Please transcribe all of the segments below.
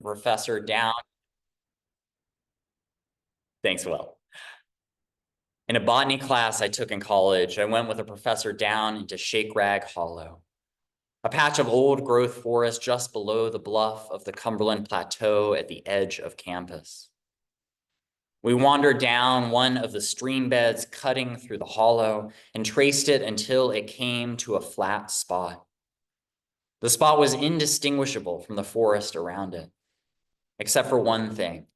professor down. Thanks, Will. In a botany class I took in college, I went with a professor down into Shake Rag Hollow, a patch of old growth forest just below the bluff of the Cumberland Plateau at the edge of campus. We wandered down one of the stream beds cutting through the hollow and traced it until it came to a flat spot. The spot was indistinguishable from the forest around it, except for one thing.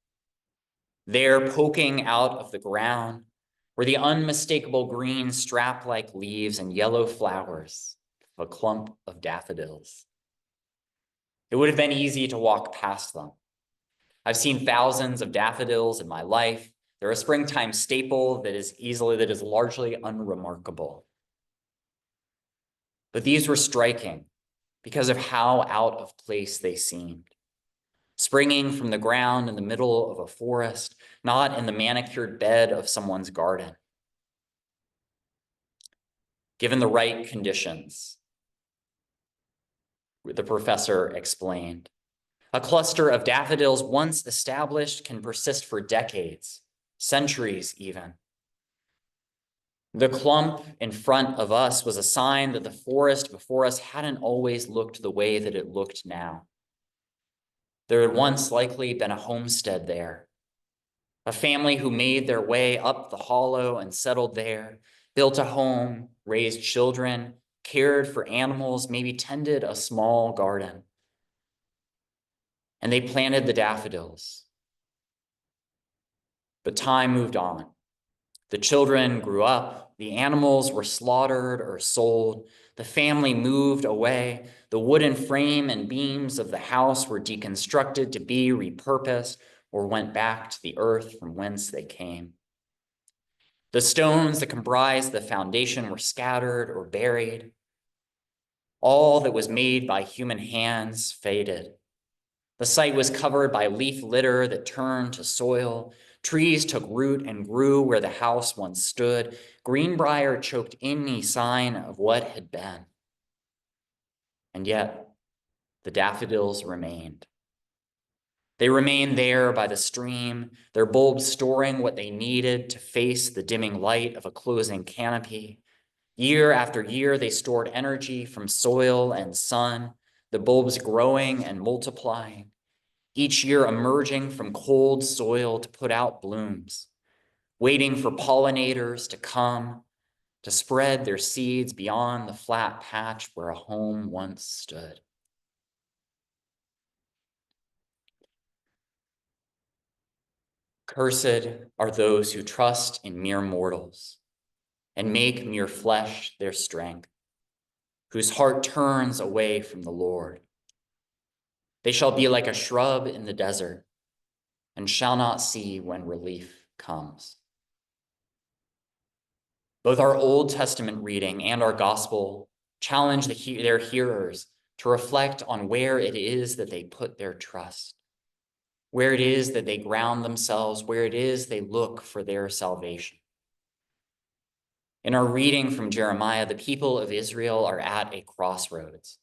There, poking out of the ground, were the unmistakable green strap-like leaves and yellow flowers of a clump of daffodils. It would have been easy to walk past them. I've seen thousands of daffodils in my life. They're a springtime staple that is largely unremarkable. But these were striking because of how out of place they seemed. Springing from the ground in the middle of a forest, not in the manicured bed of someone's garden. Given the right conditions, the professor explained, a cluster of daffodils once established can persist for decades, centuries even. The clump in front of us was a sign that the forest before us hadn't always looked the way that it looked now. There had once likely been a homestead there, a family who made their way up the hollow and settled there, built a home, raised children, cared for animals, maybe tended a small garden. And they planted the daffodils. But time moved on. The children grew up, the animals were slaughtered or sold, the family moved away, the wooden frame and beams of the house were deconstructed to be repurposed or went back to the earth from whence they came. The stones that comprised the foundation were scattered or buried. All that was made by human hands faded. The site was covered by leaf litter that turned to soil. Trees took root and grew where the house once stood. Greenbrier choked any sign of what had been. And yet, the daffodils remained. They remained there by the stream, their bulbs storing what they needed to face the dimming light of a closing canopy. Year after year, they stored energy from soil and sun, the bulbs growing and multiplying, each year emerging from cold soil to put out blooms, waiting for pollinators to come, to spread their seeds beyond the flat patch where a home once stood. Cursed are those who trust in mere mortals and make mere flesh their strength, whose heart turns away from the Lord. They shall be like a shrub in the desert and shall not see when relief comes. Both our Old Testament reading and our gospel challenge their hearers to reflect on where it is that they put their trust, where it is that they ground themselves, where it is they look for their salvation. In our reading from Jeremiah, the people of Israel are at a crossroads.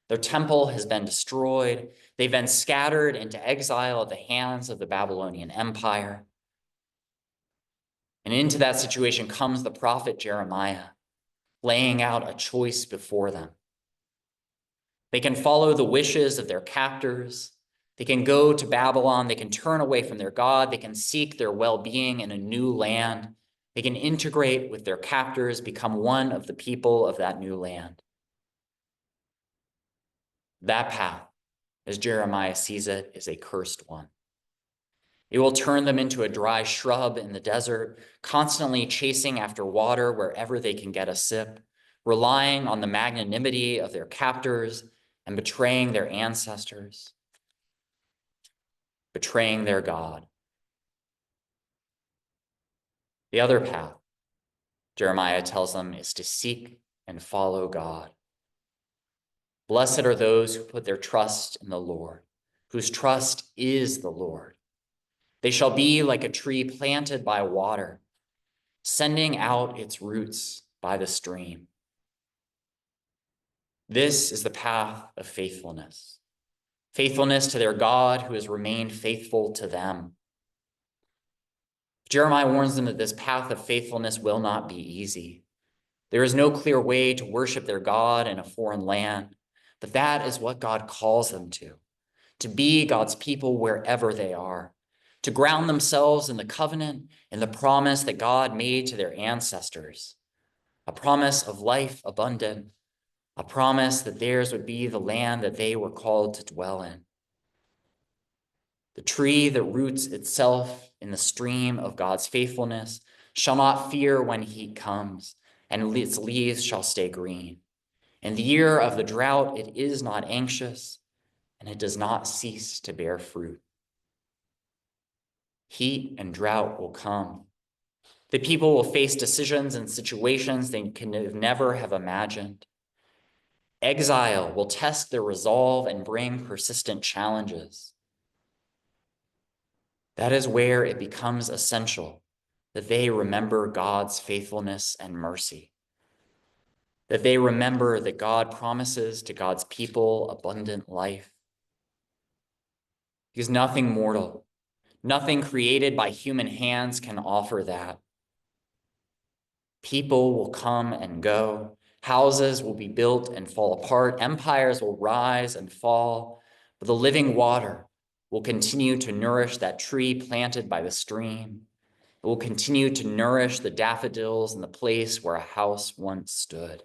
Their temple has been destroyed. They've been scattered into exile at the hands of the Babylonian Empire. And into that situation comes the prophet Jeremiah, laying out a choice before them. They can follow the wishes of their captors. They can go to Babylon. They can turn away from their God. They can seek their well-being in a new land. They can integrate with their captors, become one of the people of that new land. That path, as Jeremiah sees it, is a cursed one. It will turn them into a dry shrub in the desert, constantly chasing after water wherever they can get a sip, relying on the magnanimity of their captors and betraying their ancestors, betraying their God. The other path, Jeremiah tells them, is to seek and follow God. Blessed are those who put their trust in the Lord, whose trust is the Lord. They shall be like a tree planted by water, sending out its roots by the stream. This is the path of faithfulness. faithfulness to their God who has remained faithful to them. Jeremiah warns them that this path of faithfulness will not be easy. There is no clear way to worship their God in a foreign land, but that is what God calls them to be God's people wherever they are, to ground themselves in the covenant and the promise that God made to their ancestors, a promise of life abundant, a promise that theirs would be the land that they were called to dwell in. The tree that roots itself in the stream of God's faithfulness shall not fear when heat comes, and its leaves shall stay green. In the year of the drought, it is not anxious, and it does not cease to bear fruit. Heat and drought will come. The people will face decisions and situations they can never have imagined. Exile will test their resolve and bring persistent challenges. That is where it becomes essential that they remember God's faithfulness and mercy, that they remember that God promises to God's people abundant life. Because nothing mortal, nothing created by human hands can offer that. People will come and go. Houses will be built and fall apart. Empires will rise and fall. But the living water will continue to nourish that tree planted by the stream. It will continue to nourish the daffodils in the place where a house once stood.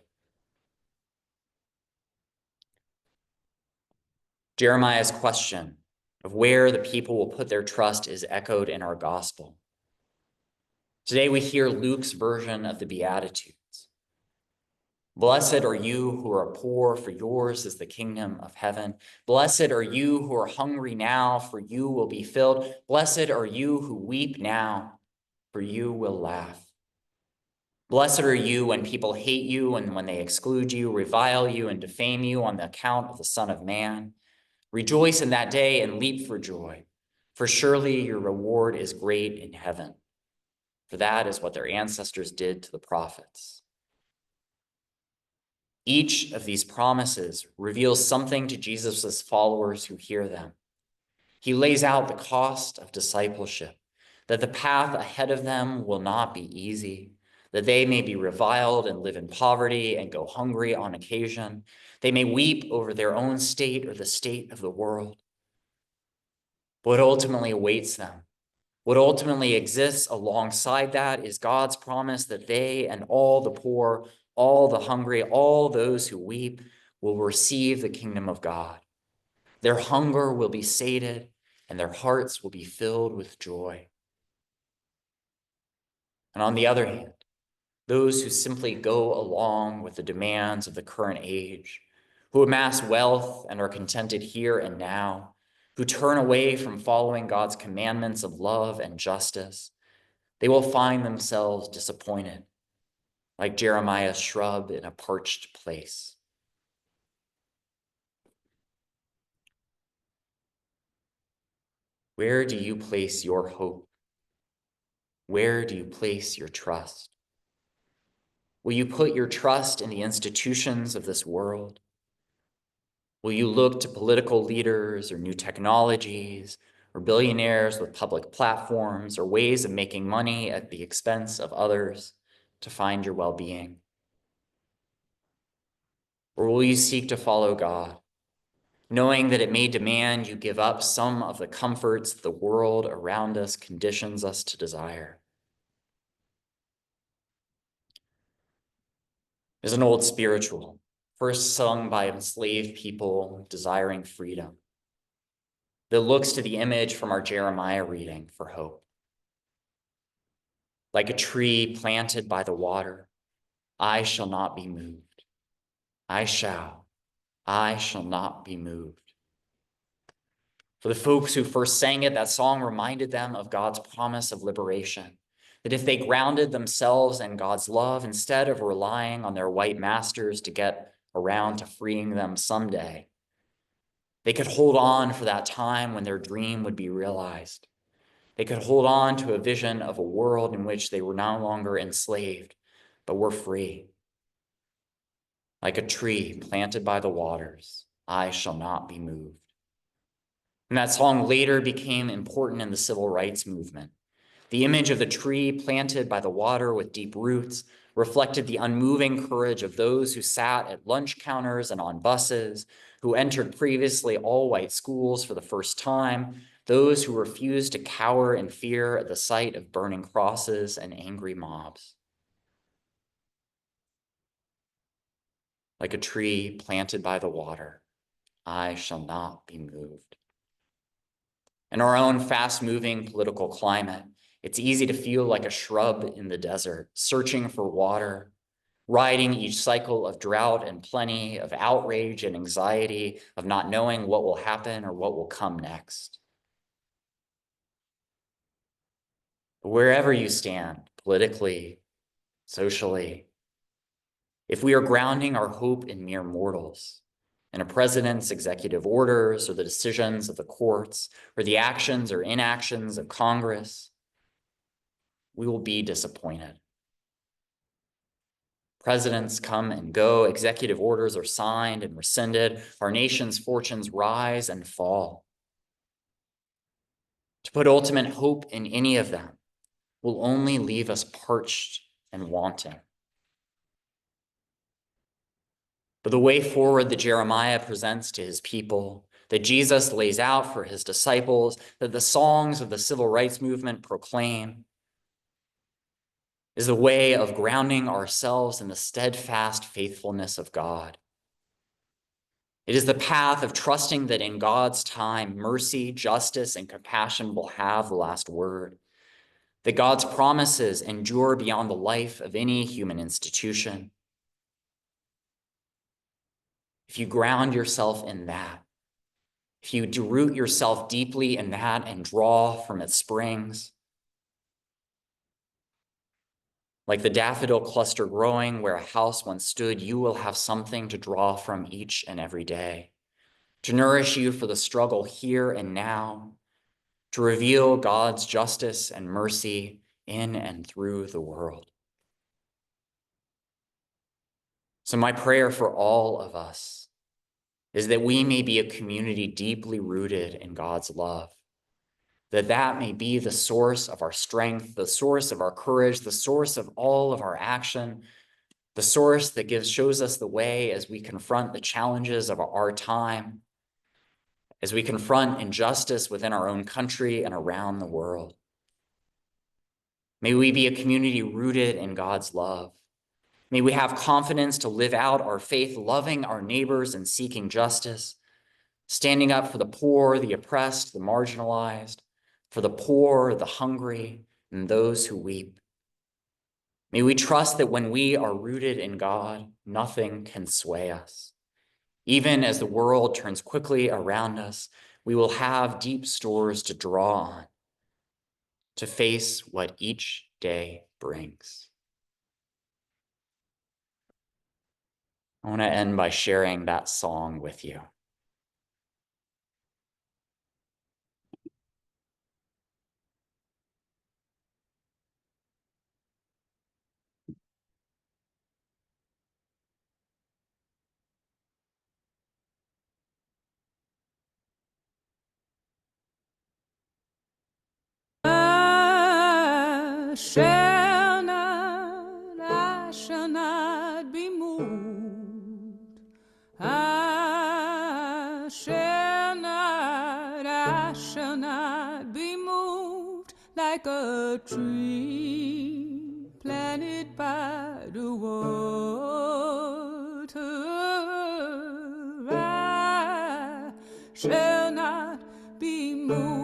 Jeremiah's question of where the people will put their trust is echoed in our gospel. Today we hear Luke's version of the Beatitudes. Blessed are you who are poor, for yours is the kingdom of heaven. Blessed are you who are hungry now, for you will be filled. Blessed are you who weep now, for you will laugh. Blessed are you when people hate you and when they exclude you, revile you, and defame you on the account of the Son of Man. Rejoice in that day and leap for joy, for surely your reward is great in heaven. For that is what their ancestors did to the prophets. Each of these promises reveals something to Jesus' followers who hear them. He lays out the cost of discipleship, that the path ahead of them will not be easy, that they may be reviled and live in poverty and go hungry on occasion. They may weep over their own state or the state of the world. What ultimately awaits them, what ultimately exists alongside that, is God's promise that they and all the poor, all the hungry, all those who weep will receive the kingdom of God. Their hunger will be sated and their hearts will be filled with joy. And on the other hand, those who simply go along with the demands of the current age, who amass wealth and are contented here and now, who turn away from following God's commandments of love and justice, they will find themselves disappointed, like Jeremiah's shrub in a parched place. Where do you place your hope? Where do you place your trust? Will you put your trust in the institutions of this world? Will you look to political leaders or new technologies or billionaires with public platforms or ways of making money at the expense of others to find your well-being? Or will you seek to follow God, knowing that it may demand you give up some of the comforts the world around us conditions us to desire? There's an old spiritual, first sung by enslaved people desiring freedom, that looks to the image from our Jeremiah reading for hope. Like a tree planted by the water, I shall not be moved. I shall not be moved. For the folks who first sang it, that song reminded them of God's promise of liberation, that if they grounded themselves in God's love, instead of relying on their white masters to get around to freeing them someday, they could hold on for that time when their dream would be realized. They could hold on to a vision of a world in which they were no longer enslaved, but were free. Like a tree planted by the waters, I shall not be moved. And that song later became important in the civil rights movement. The image of the tree planted by the water with deep roots reflected the unmoving courage of those who sat at lunch counters and on buses, who entered previously all-white schools for the first time, those who refused to cower in fear at the sight of burning crosses and angry mobs. Like a tree planted by the water, I shall not be moved. In our own fast-moving political climate, it's easy to feel like a shrub in the desert, searching for water, riding each cycle of drought and plenty, of outrage and anxiety, of not knowing what will happen or what will come next. But wherever you stand, politically, socially, if we are grounding our hope in mere mortals, in a president's executive orders or the decisions of the courts or the actions or inactions of Congress, we will be disappointed. Presidents come and go, executive orders are signed and rescinded, our nation's fortunes rise and fall. To put ultimate hope in any of them will only leave us parched and wanting. But the way forward that Jeremiah presents to his people, that Jesus lays out for his disciples, that the songs of the civil rights movement proclaim, is the way of grounding ourselves in the steadfast faithfulness of God. It is the path of trusting that in God's time, mercy, justice, and compassion will have the last word, that God's promises endure beyond the life of any human institution. If you ground yourself in that, if you root yourself deeply in that and draw from its springs, like the daffodil cluster growing where a house once stood, you will have something to draw from each and every day, to nourish you for the struggle here and now, to reveal God's justice and mercy in and through the world. So my prayer for all of us is that we may be a community deeply rooted in God's love, that may be the source of our strength, the source of our courage, the source of all of our action, the source that shows us the way as we confront the challenges of our time, as we confront injustice within our own country and around the world. May we be a community rooted in God's love. May we have confidence to live out our faith, loving our neighbors and seeking justice, standing up for the poor, the oppressed, the marginalized, for the poor, the hungry, and those who weep. May we trust that when we are rooted in God, nothing can sway us. Even as the world turns quickly around us, we will have deep stores to draw on to face what each day brings. I want to end by sharing that song with you. I shall not be moved. I shall not be moved like a tree planted by the water. I shall not be moved.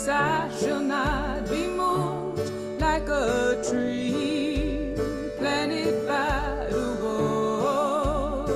Yes, I shall not be moved like a tree planted by the water.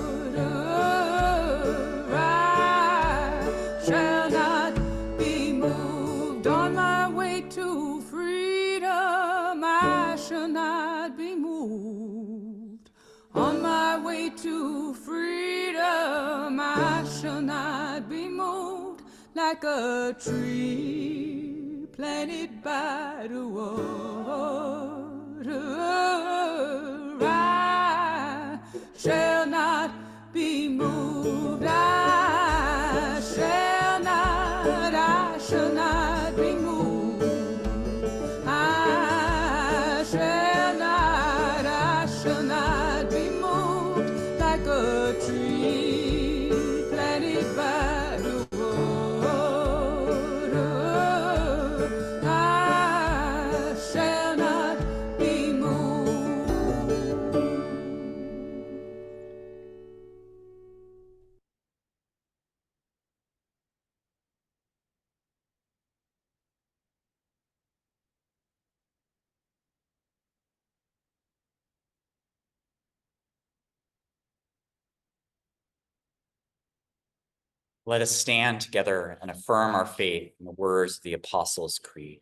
I shall not be moved on my way to freedom. I shall not be moved on my way to freedom. I shall not be moved like a tree planted by the water. I shall not be moved. I shall not be moved. I shall not be moved like a tree planted by the water. I shall not be moved. Let us stand together and affirm our faith in the words of the Apostles' Creed.